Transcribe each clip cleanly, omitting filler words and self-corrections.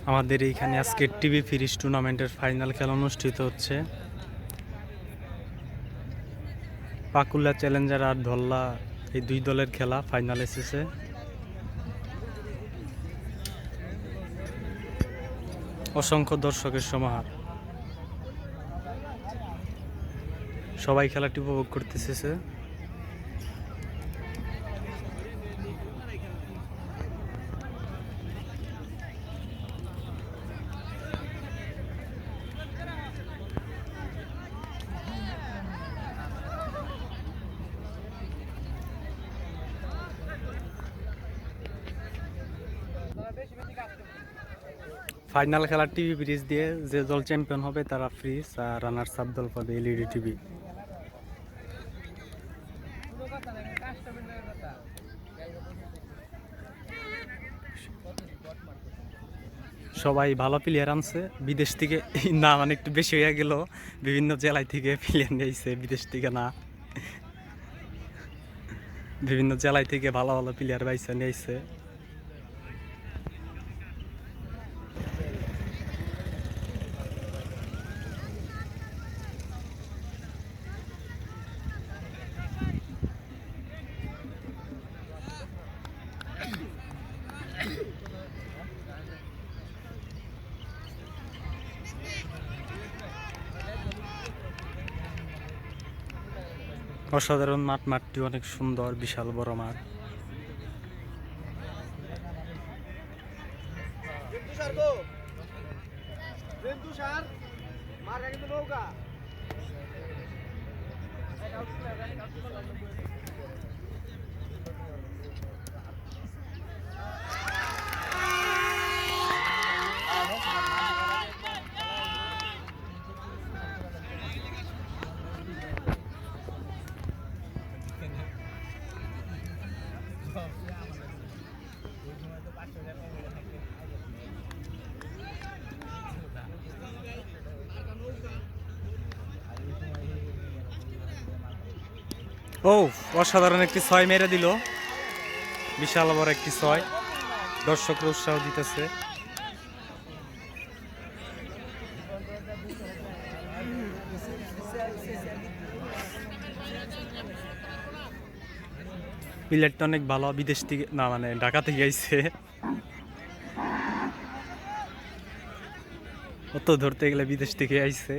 আমাদের এইখানে আজকে টিভি ফ্রিজ টুর্নামেন্টের ফাইনাল খেলা অনুষ্ঠিত হচ্ছে। পাকুল্লা চ্যালেঞ্জার আর ধল্লা এই দুই দলের খেলা ফাইনাল এসেছে। অসংখ্য দর্শকের সমাহার, সবাই খেলাটি উপভোগ করতেছে। ফাইনাল খেলার টিভি ফ্রিজ দিয়ে যে দল চ্যাম্পিয়ন হবে তারা ফ্রিজ, আর রানার্স আপ দল পাবে এলইডি টিভি। সবাই ভালো প্লেয়ার আনছে বিদেশ থেকে, না মানে একটু বেশি হয়ে গেল, বিভিন্ন জেলায় থেকে প্লেয়ার নিয়েছে, বিদেশ থেকে না, বিভিন্ন জেলায় থেকে ভালো ভালো প্লেয়ার বাইসে নিয়েছে। অসাধারণ মাঠ, মাঠটি অনেক সুন্দর, বিশাল বড় মাঠ। ও অসাধারণ একটি 6 মেরে দিল, বিশাল বড় একটি 6, দর্শকরা উৎসাহ দিতেছে। প্লেয়ারটা অনেক ভালো, বিদেশ থেকে না মানে ঢাকা থেকে আইছে, অত ধরতে গেলে বিদেশ থেকে আইছে।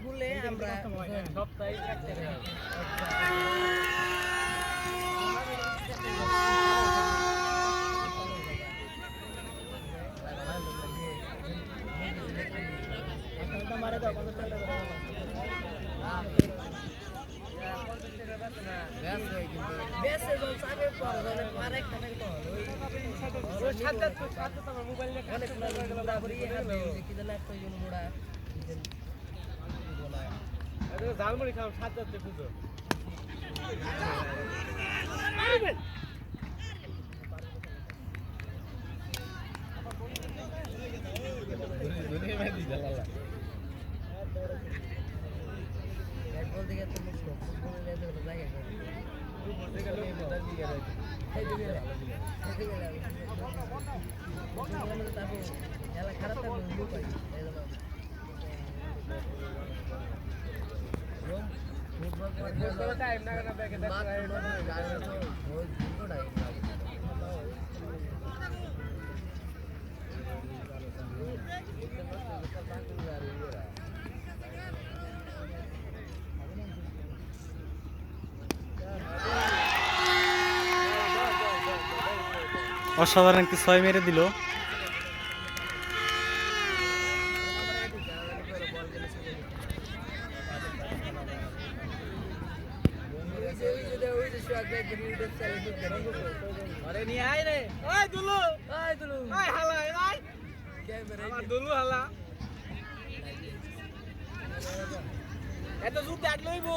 খুলে আমরা সপ্তাহে জালমুড়ি খাও 7 যাচ্ছে খুঁজো অসাধারণ একটি 6 মেরে দিল। আরে নি আয় রে ওই দুলু ওই হালা ওই আমার দুলু হালা এত জুত ডাক লইবো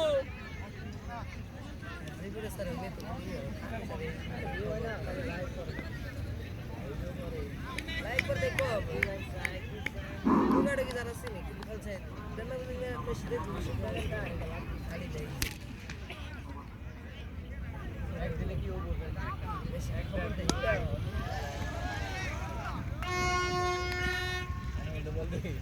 লাইক করে দেখো তোমরা কি জানাস নি কি বলছে দেনা বুঝিনা বেশি দে তুমি খালি যাই এক দিলে কি হবো বেশি খবর দেই আমি বল দেই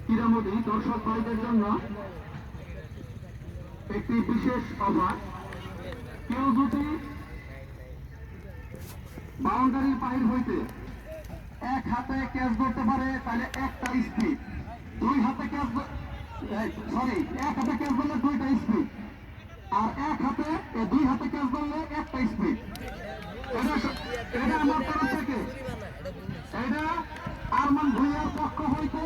ক্রীড়ামোদী দর্শক ভাইদের জন্য একটি বিশেষ অফার। কেউ যদি বাউন্ডারির বাহির হইতে এক হাতে ক্যাচ ধরতে পারে তাহলে একটা স্পিড, দুই হাতে ক্যাচ এক হাতে ক্যাচ ধরলে দুইটা স্পিড, আর এক হাতে দুই হাতে ক্যাচ ধরলে একটা স্পিড। এটা আমার তরফ থেকে, এটা আরমান ভুইয়ার পক্ষ হইতে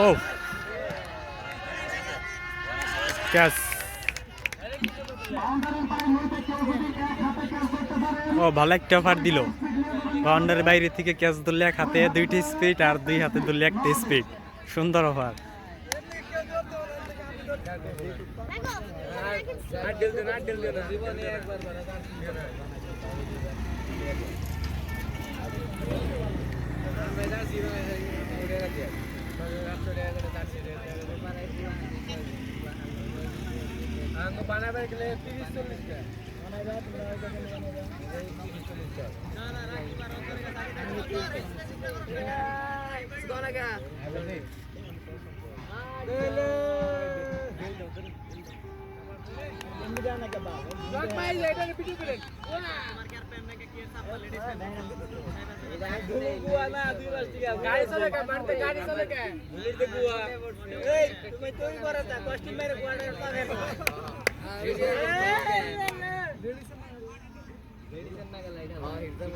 ও ক্যাচ। বাউন্ডারির বাইরে হইতে কেউ যদি এক হাতে ক্যাচ ধরতে পারে ও ভালো একটা অফার দিল। বাউন্ডারির বাইরে থেকে ক্যাচ ধরলে এক হাতে দুইটা স্পিড আর দুই হাতে ধরলে একটা স্পিড। সুন্দর অফার। জীবনে একবার বানাবে গেলে 30-40 টা गाड़ी चले का मानते गाड़ी चले का बुलेट दे बुआ ए तुम्हें तो ही करता कॉस्ट्यूम मेरे बुआ ने करता है लेडी से ना का लाइट हां एकदम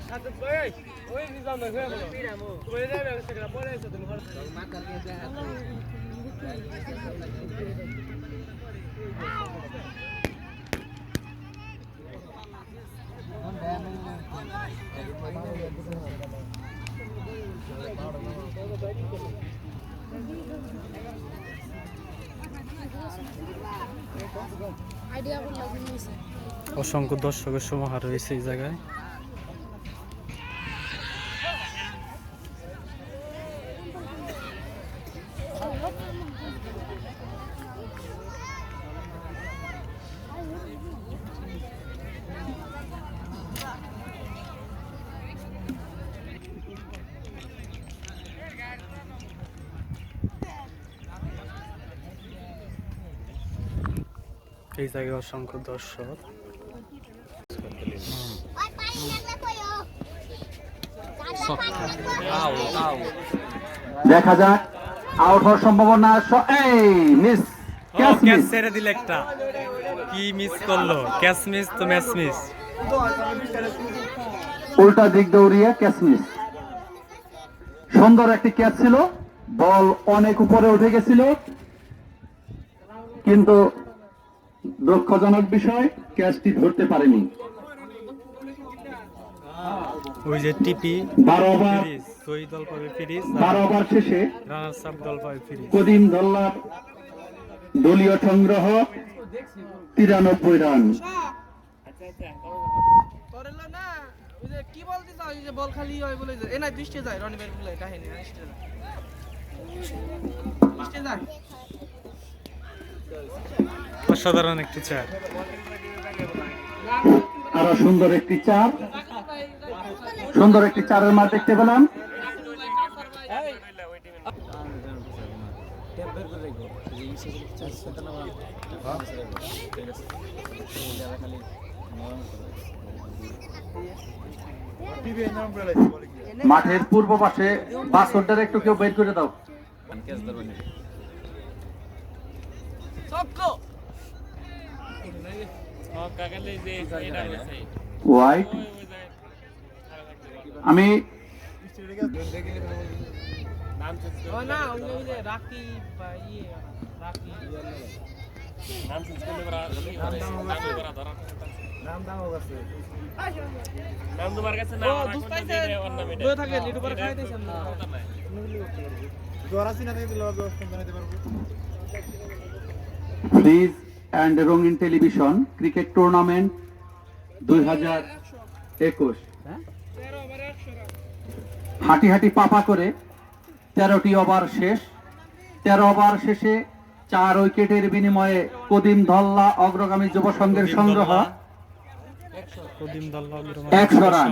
साथ ओए ओए निजाम में है बोलो ओए रे मैं से बोले से तुम मां कर के जा অসংখ্য দর্শকের সমাহার রয়েছে এই জায়গায়। এই জায়গায় অসংখ্য দর্শক। দেখা যাক আউট হওয়ার সম্ভাবনা। এই মিস, ক্যাচ ক্যাচ মিস, ছেড়ে দিল একটা। কি মিস করলো? ক্যাচ মিস তো ম্যাচ মিস। উল্টা দিক দৌড়িয়ে ক্যাচ মিস। সুন্দর একটি ক্যাচ ছিল, বল অনেক উপরে উঠে গেছিল, কিন্তু দুঃখজনক বিষয় ক্যাচটি ধরতে পারেনি। ওই যে টিপি 12 ওভার, জয়ী দল পাবে ফ্রিজ, 12 ওভার শেষে রানার্স আপ দল পাবে ফ্রিজ। কদিম দল্লার দলীয় সংগ্রহ 93 রান। করেলো না ওই যে কি বলতে চাও যে বল খালি হয় বলে যে এ না দৃষ্টি যায় রনি ভাই বলে কাহিনী দৃষ্টি যায় অসাধারণ একটি চেয়ার। আরো সুন্দর একটি চার, সুন্দর একটি চারের মাঠ দেখতে পেলাম। মাঠের পূর্ব পাশে বাসনটার একটু কেউ বের করে দাও। হোয়াইট, আমি না ওই যে রাকি বা ইয়ে রাকি ফ্রিজ অ্যান্ড রঙিন টেলিভিশন ক্রিকেট টুর্নামেন্ট 2021 হাঁটি হাঁটি পাপা করে 13টি ওভার শেষ। 13 ওভার শেষে 4 উইকেটের বিনিময়ে কদিম ধল্লা অগ্রগামী যুব সংঘের সংগ্রহ 100 রান।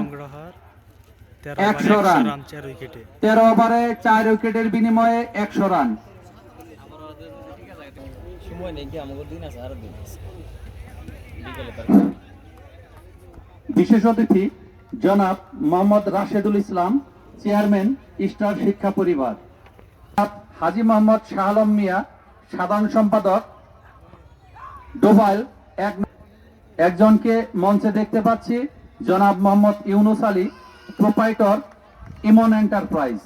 100 রান 4 উইকেটে। 13 ওভারে 4 উইকেটের বিনিময়ে 100 রান। বিশেষ অতিথি জনাব মোহাম্মদ রাশেদুল ইসলাম, চেয়ারম্যান স্টার শিক্ষা পরিবার। হাজী মোহাম্মদ শাহ আলম মিয়া, সাধারণ সম্পাদক ডোবাইল। একজনকে মঞ্চে দেখতে পাচ্ছি, জনাব মোহাম্মদ ইউনুস আলী, প্রোপাইটর ইমন এন্টারপ্রাইজ।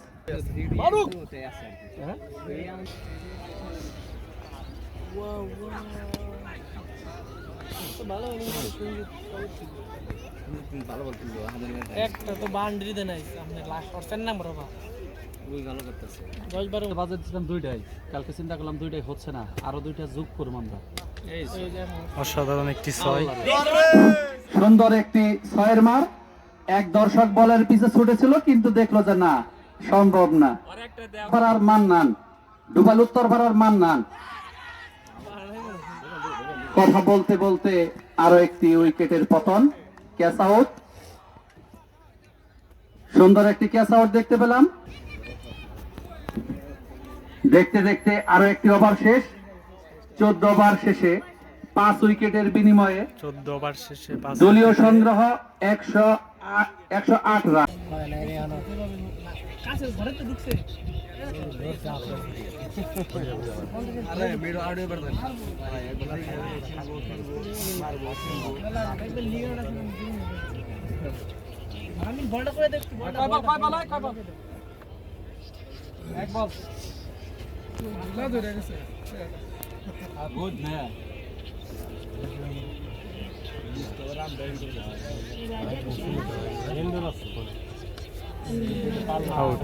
একটা তো বাউন্ডারি দেন আপনি লাস্ট করছেন না বড়বা ওই ভালো করতেছে 10-12 বাজেট দিলাম দুইটাই, কালকে চিন্তা করলাম দুইটাই হচ্ছে না, আরো দুইটা যোগ করব আমরা। অসাধারণ একটি 6। সুন্দর একটি 6-এর মার। এক দর্শক বলের পিছে ছুটেছিল কিন্তু দেখলো যে না, সম্ভব না। পাড়ার মান্নান, ডুবাল উত্তর পাড়ার মান্নান কথা বলতে বলতে আরো একটি উইকেটের পতন। ক্যাচ আউট, সুন্দর একটি ক্যাচ আউট দেখতে পেলাম। দেখতে দেখতে আরো একটি ওভার শেষ। 14 ওভার শেষে 5 উইকেটের বিনিময়ে 14 ওভার শেষে 5 দলীয় সংগ্রহ 108 রান। কাছে ঘরে তো ঢুকছে আরে ভিডিও অডিও করে দেন। আমি বলটা করে দেখছি কয় বল এক বল না ধরে গেছে গুড না আউট।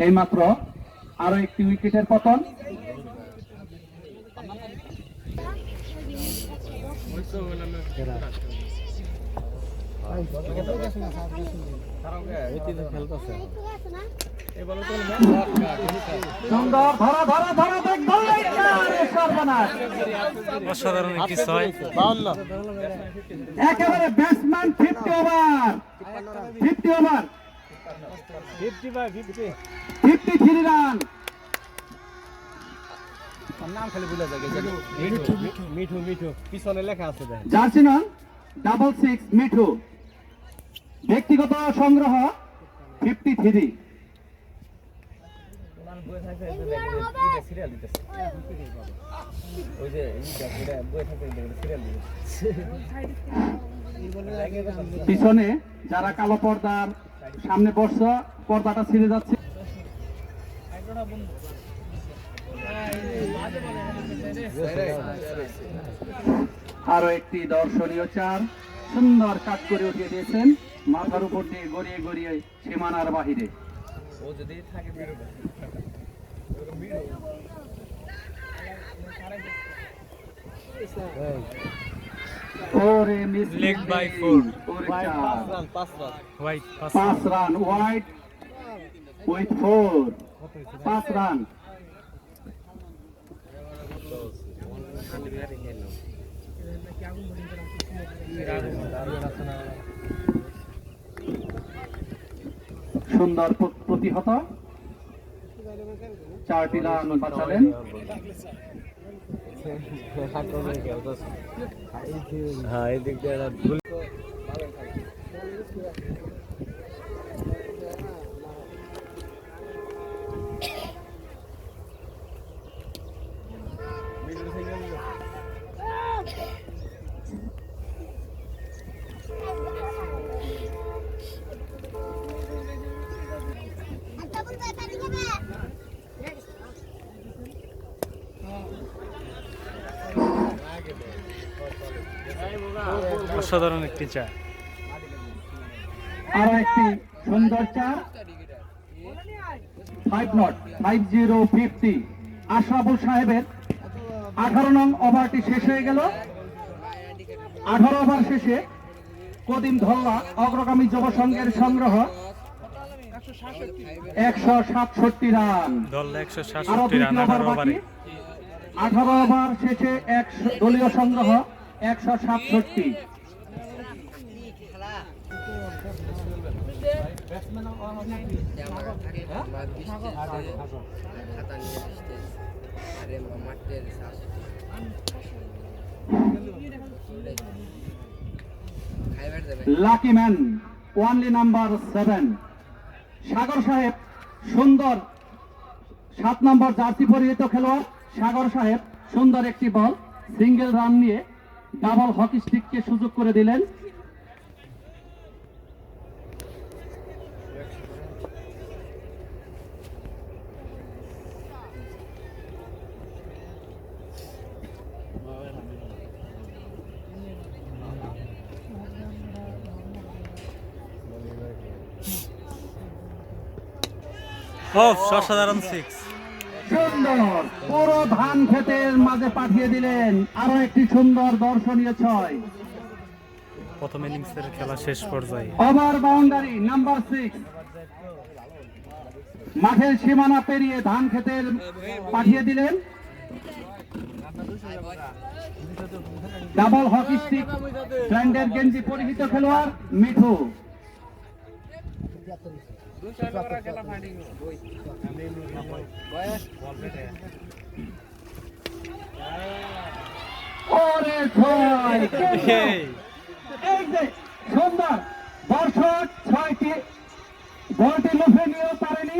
এইমাত্র আরো একটি উইকেটের পতন। সুন্দর ধরা ধরা ধরা দেখো, সর্বনাশ। অসাধারণ একটি 6। একেবারে ব্যাটসম্যান 50 ওভার 53 রান। নাম খালি ভুলে যায়, মিঠু মিঠু পিছনে লেখা আছে দেখেন। জার্সি নং 66 মিঠু, ব্যক্তিগত সংগ্রহ 53। পিছনে যারা কালো পর্দার সামনে বসছে, পর্দাটা ছিঁড়ে যাচ্ছে। আরো একটি দর্শনীয় চার, সুন্দর কাট করে উঠিয়ে দিয়েছেন, মাথার উপর দিয়ে গড়িয়ে গড়িয়ে সীমানার বাহিরে। ও যদি থাকে ওরে মিস Leg by 4. ওরে ভাই 4 5 run white 5 run white with 4 5 run সুন্দর প্রতিহত 4টি রান বাঁচালেন হ্যাঁ এই দিক দিয়ে ভুল অসাধারণ একটি চা। আরো একটি সুন্দর চার 5 নট 5050 আশরাফুল সাহেবের 18 নং ওভারটি শেষ হয়ে গেল। 18 ওভার শেষে কদিম ধল্লা অগ্রগামী যুব সংঘের সংগ্রহ 167 রান। দল আরো 167 রান 2 ওভার 18 বাকি ওভারে। 18 ওভার শেষে দলীয় সংগ্রহ 167। লাকি ম্যান ওয়ানলি নাম্বার 7 সাগর সাহেব সুন্দর 7 নম্বর জার্সি পরিহিত খেলোয়াড় সাগর সাহেব সুন্দর একটি বল সিঙ্গেল রান নিয়ে ডাবল হকি স্টিককে সুযোগ করে দিলেন। অসাধারণ 6। সুন্দর পুরো ধান ক্ষেতের মাঝে পাঠিয়ে দিলেন। আরো একটি সুন্দর দর্শনীয় 6 প্রথম ইনিংসের খেলা শেষ পর্যায়ে। ওভার বাউন্ডারি নাম্বার 6 মাঠের সীমানা পেরিয়ে ধান ক্ষেতের পাঠিয়ে দিলেন। ডাবল হকি স্টিক ব্র্যান্ডের গেঞ্জি পরিহিত খেলোয়াড় মিঠু। ওরে ছয়! এই এই যে সুন্দর দর্শক 6টি বলটি লুফে নিয়েও পারেনি।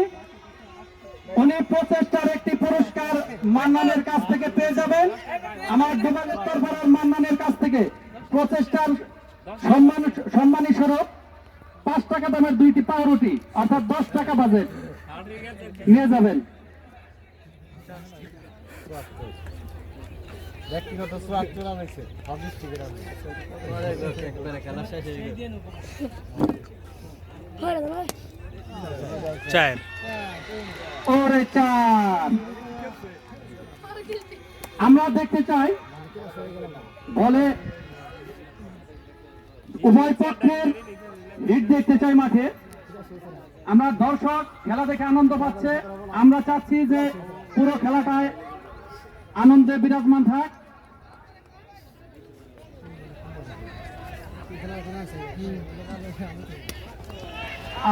উনি প্রচেষ্টার একটি পুরস্কার মান্নানের কাছ থেকে পেয়ে যাবেন। আমার যোগাযোগ করবার মান্নানের কাছ থেকে প্রচেষ্টার সম্মানী স্বরূপ 5 টাকা দামের 2টি পাউরুটি অর্থাৎ 10 টাকা বাজেট নিয়ে যাবেন। ব্যক্তিগত 74 রান হয়েছে হকি স্টিকের রান একবারে খেলা শেষ হয়ে গেল। চার। ওরে 4 আমরা দেখতে চাই বলে উভয় পক্ষের হিট দেখতে চাই মাঠে। আমরা দর্শক খেলা দেখে আনন্দ পাচ্ছে। আমরা চাচ্ছি যে পুরো খেলাটায় আনন্দে বিরাজমান থাক।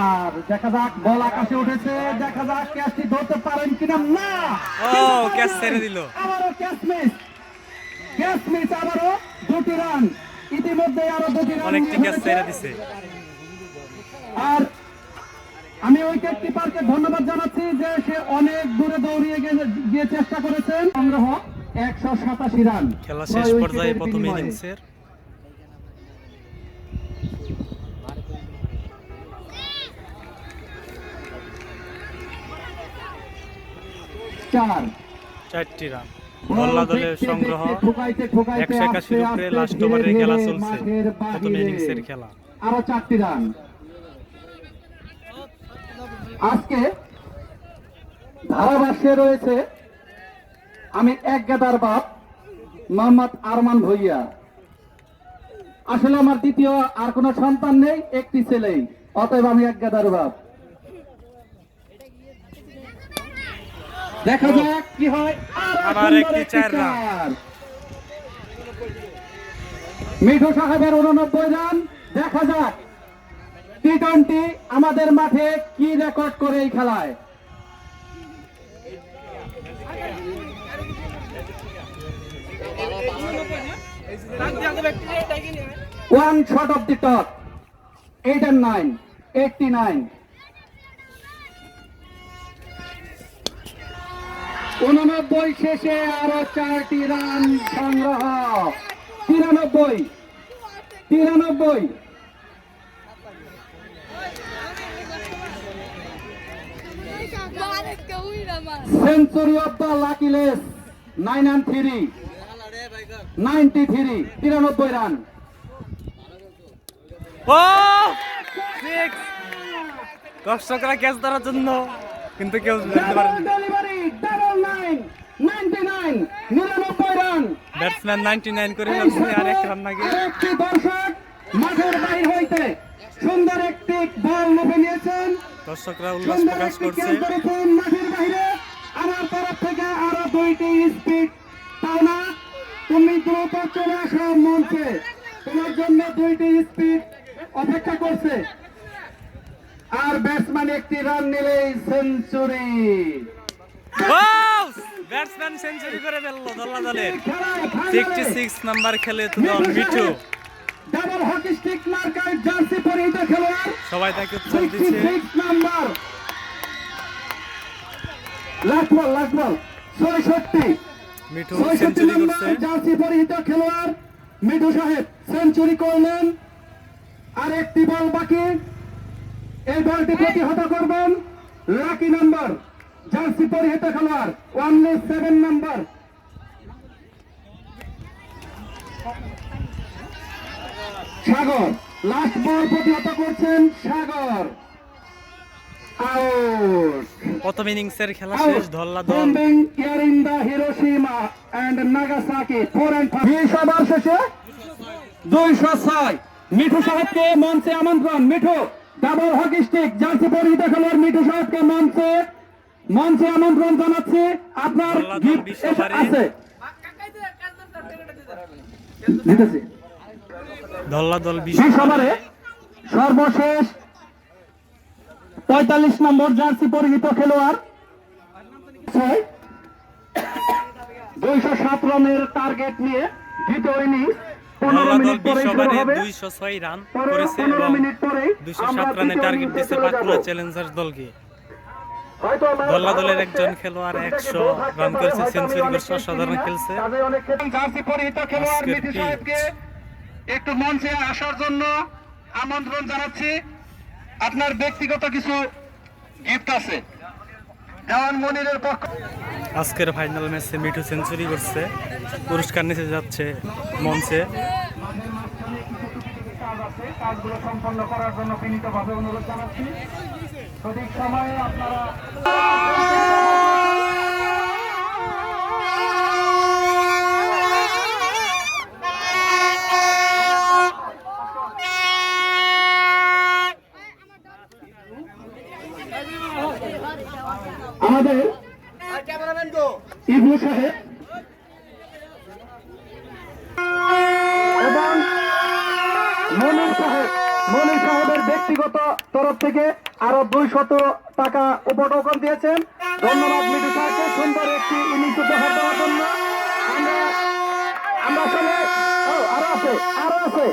আর দেখা যাক বল আকাশে উঠেছে, দেখা যাক ক্যাচটি ধরতে পারেন কিনা। না, ক্যাচ ছেড়ে দিল। আবারও ক্যাচ মিস আবারও 2টি রান। ইতিমধ্যে আরো 2টি রান অনেকটি ক্যাচ ছেড়ে দিছে। আর আমি উইকেট কিপারকে ধন্যবাদ জানাচ্ছি যে সে অনেক দূরে দৌড়িয়ে গিয়ে চেষ্টা করেছেন। সংগ্রহ 187 রান। খেলা শেষ পর্যায়ে প্রথম ইনিংসের। চারটি রান। মোল্লা দলের সংগ্রহ 181 উপরে লাস্ট ওভারে খেলা চলছে। প্রথম ইনিংসের খেলা। আরো 4টি রান। আজকে ধারাভাষ্যে রয়েছে আমি এক গাদার বাপ মোহাম্মদ আরমান ভুইয়া। আসলে আমার দ্বিতীয় আর কোনো সন্তান নেই, একটি ছেলেই, অতএব আমি এক গাদার বাপ। দেখা যাক কি হয়। আবার সুন্দর একটি চার রান। চার। মিঠু সাহেবের 89 রান। দেখা যাক টি-20 আমাদের মাঠে কি রেকর্ড করে এই খেলায়। One shot of the top. 8 and 9. 89. 89 শেষে আরো 4টি রান সংগ্রহ। 93। 93। Century of the luckless 9 and 3। 93। 93 run. ও সিক্স। দর্শকরা ক্যাচ ধরার জন্য কিন্তু কেউ ধরতে পারেনি। Delivery double 9। 99। 99 রান। ব্যাটসম্যান 99 করে ফেলছে আর এক রান নাকি। আরেকটি দর্শক মাঠের বাইরে হইতে সুন্দর একটি বল লুফে নিয়েছেন। দর্শকরা উল্লাস সুন্দর প্রকাশ একটি করছে। ক্যাচ করেছেন মাঠের বাইরে। আমার তরফ থেকে আরো 2টি স্পিড পাওনা। তুমি দ্রুত চলে আসো মঞ্চে, তোমার জন্য 2টি স্পিড অপেক্ষা করছে। আর ব্যাটসম্যান একটি রান নিলেই সেঞ্চুরি। ব্যাটসম্যান সেঞ্চুরি করে ফেললো দল্লা দলের। খেলায় ফাইনালে 66 নাম্বার খেলে তো দল মিঠু। ডাবল হকি স্টিক মার্কায় জার্সি পরিহিত খেলোয়াড় সবাই তাকে উত্তর দিচ্ছে। 66 নাম্বার। লাস্ট বল 66। মিঠু 66 সেঞ্চুরি নাম্বার করছে। জার্সি পরিহিত খেলোয়াড় মিঠু সাহেব সেঞ্চুরি করলেন। আর একটি বল বাকি। এই বলটি প্রতিহত করবেন লাকি নাম্বার জার্সি পরিহিত খেলোয়াড় 107 নাম্বার। সাগর লাস্ট বল প্রতিহত করছেন সাগর। আউট। প্রথম ইনিংসের খেলা শেষ। ধল্লা দল Bombing here in the Hiroshima and Nagasaki 4 and 5. 20 over শেষে 206। মিঠু সাহেবকে মঞ্চে আমন্ত্রণ। Mithu double hockey stick jersey পরিহিত খেলোয়াড় মিঠু সাহেবকে মঞ্চে আমন্ত্রণ জানাচ্ছি। আপনার ধল্লা দল গিফট 20 ওভারে। আছে। দিতেছি। ধল্লা দল 20 ওভারে সর্বশেষ 45 নম্বর জার্সি পরিহিত খেলোয়াড় 207 রানের টার্গেট নিয়ে দ্বিতীয় ইনিংস 15 ধল্লা দল মিনিট 20 পরে শুরু ওভারে হবে। 206 রান করেছে 15 এবং মিনিট পরেই 207 রানের টার্গেট দিয়েছে বাঁকুড়া চ্যালেঞ্জার্স দলকে। ধল্লা দলের একজন খেলোয়াড় 100 রান করেছে, সেঞ্চুরি করছে, অসাধারণ খেলছে। জার্সি পরিহিত খেলোয়াড় আজকের মিঠু pitch। সাহেবকে একটু মঞ্চে আসার জন্য আমন্ত্রণ জানাচ্ছি। আপনার ব্যক্তিগত কিছু গিফট আছে। দেওয়ান মনিরের পক্ষ আজকের ফাইনাল ম্যাচে মিঠু সেঞ্চুরি করছে, পুরস্কার নিতে যাচ্ছে মঞ্চে। কাজগুলো সম্পন্ন করার জন্য বিনীতভাবে অনুরোধ জানাচ্ছি। সঠিক সময়ে আপনারা আমাদের ইবনু সাহেব এবং মনির সাহেবের ব্যক্তিগত তরফ থেকে আরো 200 টাকা উপটোকন দিয়েছেন। ধন্যবাদ মিঠু সাহেবকে সুন্দর একটি ইনিংস উপহার দেওয়ার জন্য। আমরা আসলে আরো আছে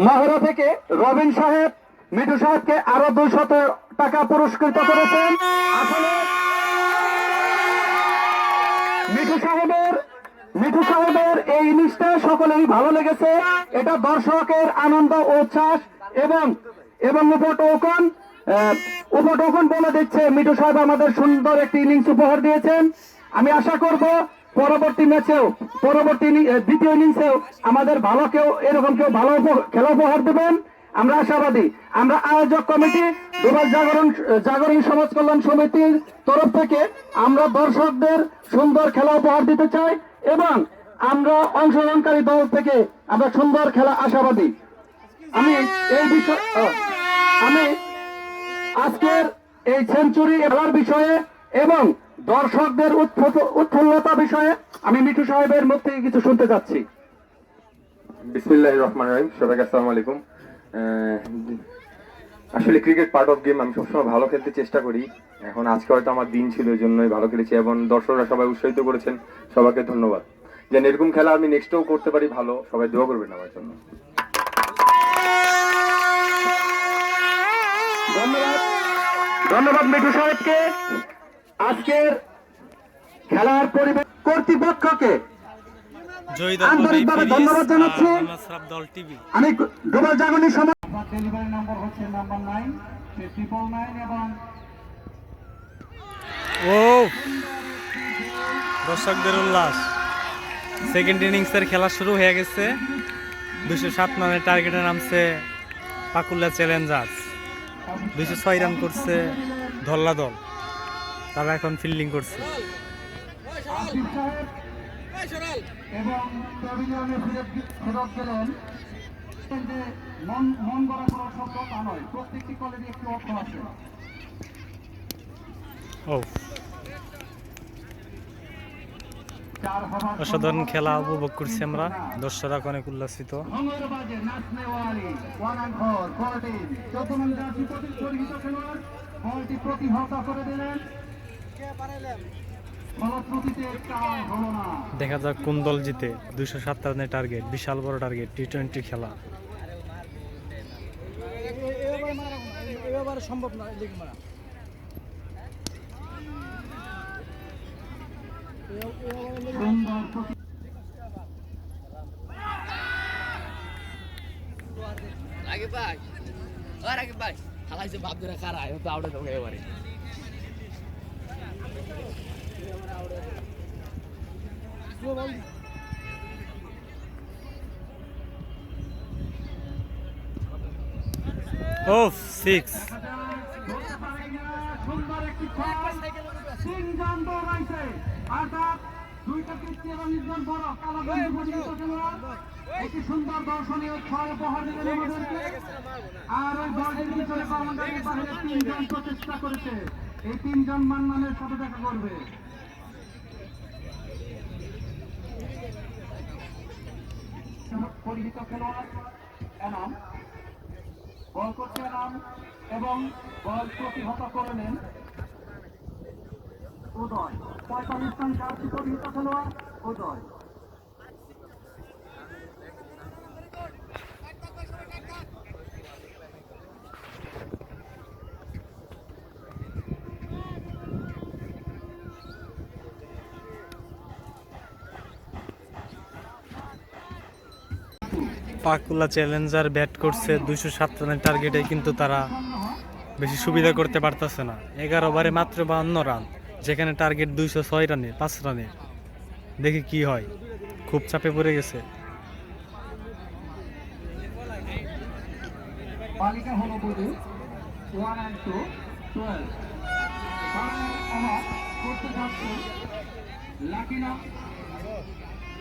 মহড়া থেকে রবিন সাহেব মিঠু সাহেবকে আরো 200 টাকা পুরস্কৃত করেছেন। আসলে মিঠু সাহেবের এই ইনিংসটা সকলেই ভালো লেগেছে। এটা দর্শকের আনন্দ ও উচ্ছ্বাস এবং উপটোকন বলে দিচ্ছে মিঠু সাহেব আমাদের সুন্দর একটি ইনিংস উপহার দিয়েছেন। আমি আশা করব পরবর্তী ম্যাচেও দ্বিতীয় ইনিংসেও আমাদের ভালো এরকম কেউ ভালো খেলা উপহার দেবেন আমরা আশাবাদী। আমরা আয়োজক কমিটি দুবাই জাগরণ সমাজ কল্যাণ সমিতির তরফ থেকে আমরা দর্শকদের সুন্দর খেলা উপহার দিতে চাই। এবং আমরা অংশগ্রহণকারী দল থেকে আমরা সুন্দর খেলা আশাবাদী। আমি এই বিষয় আমি আজকের এই সেঞ্চুরি খেলার বিষয়ে এবং দর্শকদের উৎফুল্লতা বিষয়ে আমি মিঠু সাহেবের মুখ থেকে কিছু শুনতে চাচ্ছি। বিসমিল্লাহির রহমানির রহিম। সবাইকে আসসালামু আলাইকুম। আসলে ক্রিকেট পার্ট অফ গেম, আমি সবসময় ভালো খেলতে চেষ্টা করি। এখন আজকে হয়তো আমার দিন ছিল, এই জন্যই ভালো খেলেছি এবং দর্শকরা সবাই উৎসাহিত করেছেন, সবাইকে ধন্যবাদ। যেন এরকম খেলা আমি নেক্সটেও করতে পারি ভালো, সবাই দোয়া করবেন আমার জন্য। ধন্যবাদ, ধন্যবাদ মিঠু সাহেবকে। আজকের খেলার পরিবেশ কর্তৃপক্ষকে জয়ী দল আন্তরিকভাবে ধন্যবাদ জানাচ্ছি। দল টিভি আমি ডুবাল জাগরণী সমাজ ডেলিভারি নম্বর হচ্ছে নাম্বার 9 999 এবং ও দর্শকদের উল্লাস। সেকেন্ড ইনিংসের খেলা শুরু হয়ে গেছে। 207 রানের টার্গেটে নামছে পাকুল্লা চ্যালেঞ্জার্স। 206 রান করছে ধল্লা দল, তারা এখন ফিল্ডিং করছে। আসিফ সাহেব এবং প্যাভিলিয়নে ফেরত গেলেন। যে মন গড়া কোনো শব্দ তা নয়, প্রত্যেকটি কলেজে একটি অর্থ আছে। ও অসাধারণ খেলা উপভোগ করছি আমরা, দর্শকরা অনেক উল্লাসিত। বাজে নাচনেওয়ালি 1 and 4 14 14 জার্সি পরিহিত খেলোয়াড় বলটি প্রতিহত করে দিলেন। ফলশ্রুতিতে টাই হলো না। দেখা যাক কোন দল জিতে। 207 রানের টার্গেট, বিশাল বড় টার্গেট, টি-20 খেলা। এবারে সম্ভব না লিগ মারা। আগে ভাই আর আগে ভাই খালাইছে বাপ ধরে খারা তো আউটে দাও এবারে। ওফ 6 সুন্দর একটি তিনজন দৌড়াইছে, অর্থাৎ দুইটা কৃষ্টি এবং একজন বড় কালো গঞ্জি পরিহিত খেলোয়াড় একটি সুন্দর দর্শনীয় ছয় উপহার দিলেন আমাদেরকে। আর ওই দলটির পিছনে বাউন্ডারির বাইরে তিনজন প্রচেষ্টা করেছে। এই তিনজন মান্নানের সাথে দেখা করবে। পরিহিত খেলোয়াড় এনাম বল করছে এনাম এবং বল প্রতিহত করে নেন উদয়। 45 রান জার্সি পরিহিত খেলোয়াড় উদয়। পাকুলা চ্যালেঞ্জার ব্যাট করছে 207 রানের টার্গেটে, কিন্তু তারা বেশি সুবিধা করতে পারতেছে না। 11 ওভারে মাত্র 52 রান, যেখানে টার্গেট 206 রানের 5 রানের। দেখি কি হয়, খুব চাপে পড়ে গেছে। বালিকা হলো বুধু 1 and 2 12 করতে যাচ্ছে লাকিনা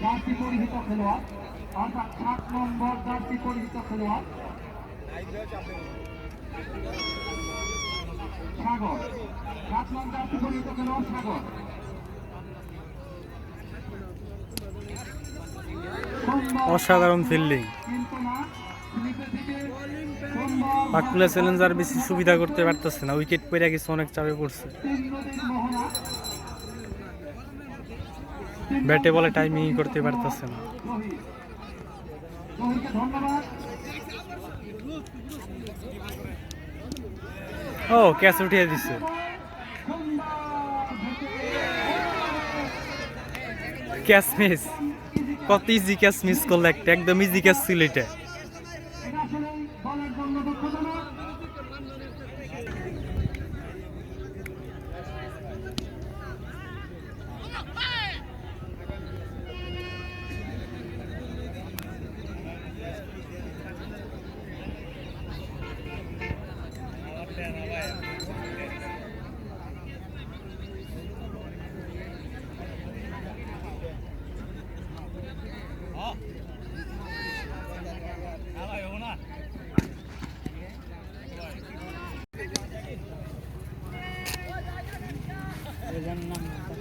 জার্সি পরিহিত খেলোয়াড়, অর্থাৎ 7 নম্বর জার্সি পরিহিত খেলোয়াড় সাগর। 7 নম্বর জার্সি পরিহিত খেলোয়াড় সাগর। অসাধারণ ফিল্ডিং। কিন্তু না, স্লিপে থেকে পাকুলা চ্যালেঞ্জার বেশি সুবিধা করতে পারতেছে না, উইকেট পড়ে গেছে, অনেক চাপে পড়ছে। মোহনা ব্যাটে বলে টাইমিং করতে পারতেছে না। রোহিতকে ধন্যবাদ। ও ক্যাচ উঠিয়ে দিচ্ছে। ক্যাচ মিস, কত ইজি ক্যাচ মিস করলো একটা, একদম ইজি ক্যাচ ছিল এটা। এটা আসলে দলের জন্য দুঃখজনক।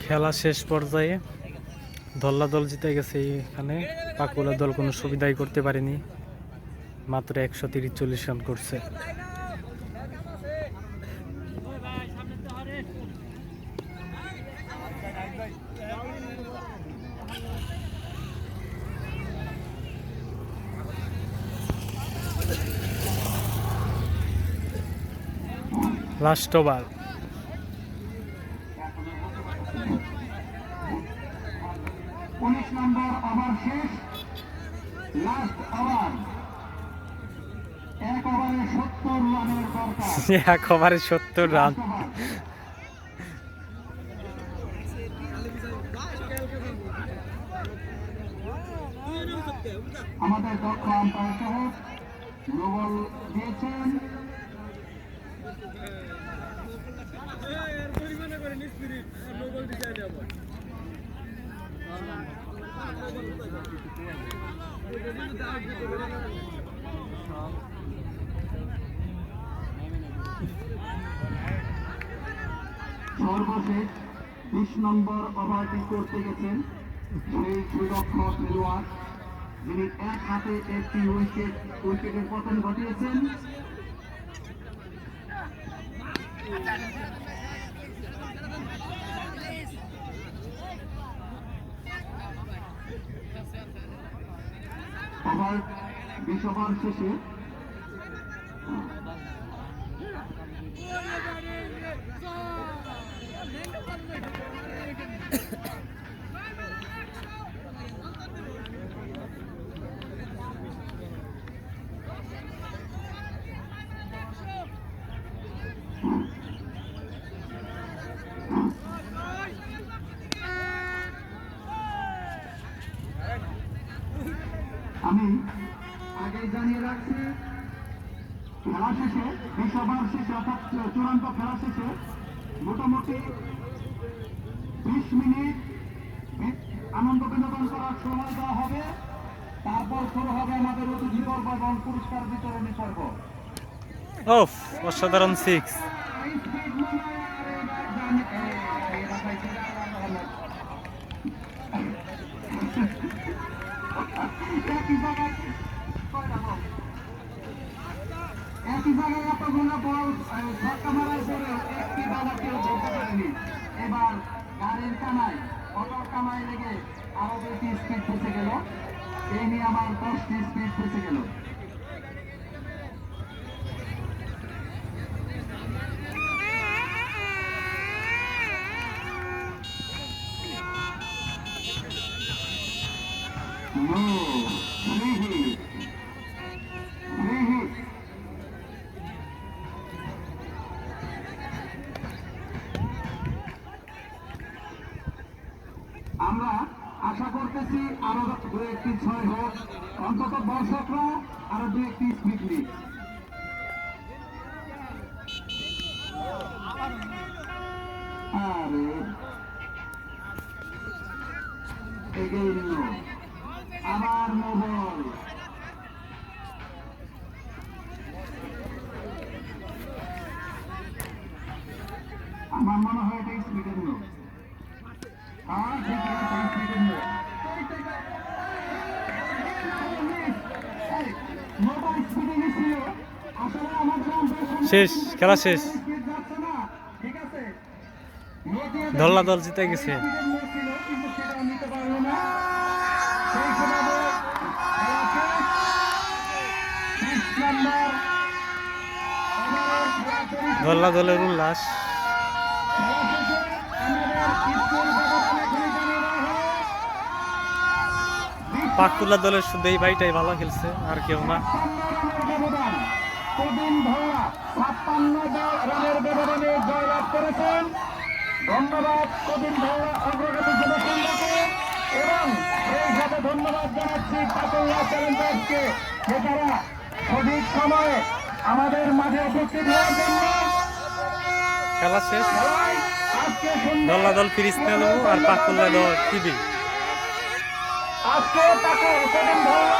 খেলা শেষ পর্যায়ে ধল্লা দল জিতে গেছে। এখানে পাকুলা দল কোনো সুবিধাই করতে পারেনি, মাত্র 143 রান করছে। Last over. 19 নম্বর ওভার শেষ, লাস্ট ওভার। এক ওভারে 70 রানের দরকার। এক ওভারে 70 রান। আমাদের দক্ষ আম্পায়ার সাহেব নো বল দিয়েছেন। সর্বশেষ 20 নম্বর ওভারটি করতে গেছেন সেই সুদক্ষ খেলোয়াড় যিনি এক হাতে একটি উইকেটের পতন ঘটিয়েছেন। ওভার 20 ওভার শেষে আমি আগেই জানিয়ে রাখছি, খেলা শেষে 20 ওভার শেষে অর্থাৎ চূড়ান্ত খেলা শেষে মোটামুটি 20 মিনিট আনন্দ বিনোদন করার সময় দেওয়া হবে। তারপর শুরু হবে আমাদের অতিথি পর্ব এবং পুরস্কার বিতরণী পর্ব। ওফ, অসাধারণ 6। একই জায়গায় এতগুলো বল ছক্কা মারার পরে একটি বাধা কেউ ধরতে পারেনি। এবার গাড়ির কানায় অটোর কানায় লেগে আরো 2টি স্পিড ফেসে গেল। এই নিয়ে আমার 10টি স্পিড ফেসে গেল। আমরা আশা করতেছি আরো 2-1টি 6 হোক, অন্তত দর্শকরা আরো 2-1টি স্পিড নিক। আরে এগিয়ে নিল, আবার নো বল। আমার মনে হয় এটা স্পিডের নো। শেষ, খেলা শেষ। ধল্লা দল জিতে গেছে। ধল্লা দলের উল্লাস। পাকুলা দলের শুধু এই ভাইটাই ভালো খেলছে, আর কেউ না। কদিন ধরা 56 রানের ব্যবধানে জয়লাভ করেছেন। ধন্যবাদ কদিন ধরা অগ্রগতি জনসংঘকে, এবং সেই সাথে ধন্যবাদ জানাচ্ছি পাকুলা চ্যালেঞ্জার্সকে, যারা সঠিক সময়ে আমাদের মাঝে উপস্থিত হওয়ার জন্য। খেলা শেষ। ধল্লা দল ফিরিস নেব আর পাকুলা দল টিভি। আজকে তাকে কদিন ধরা